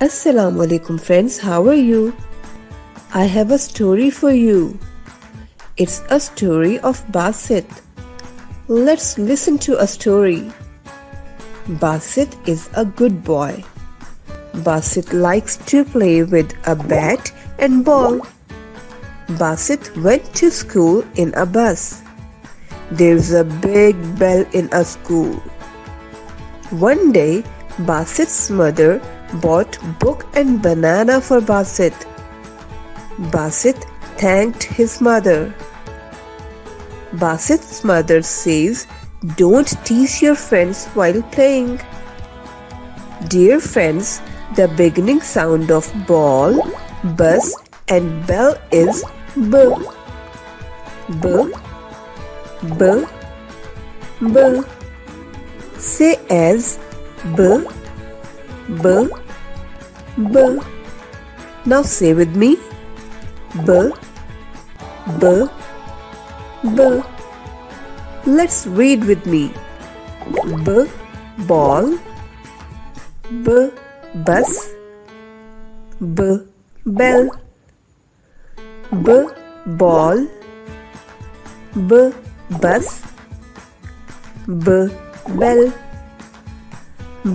Assalamu alaikum friends, how are you? I have a story for you. It's a story of Basit. Let's listen to a story. Basit is a good boy. Basit likes to play with a bat and ball. Basit went to school in a bus. There's a big bell in a school. One day, Basit's mother bought book and banana for Basit. Basit thanked his mother. Basit's mother says, "Don't tease your friends while playing." Dear friends, the beginning sound of ball, bus and bell is B. B, B, B. Say as B, B, B. Now say with me. B, B, B. Let's read with me. B, ball. B, bus. B, bell. B, ball. B, bus. B, bell.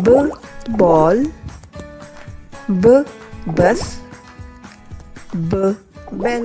B, ball. B, bus. B, bell.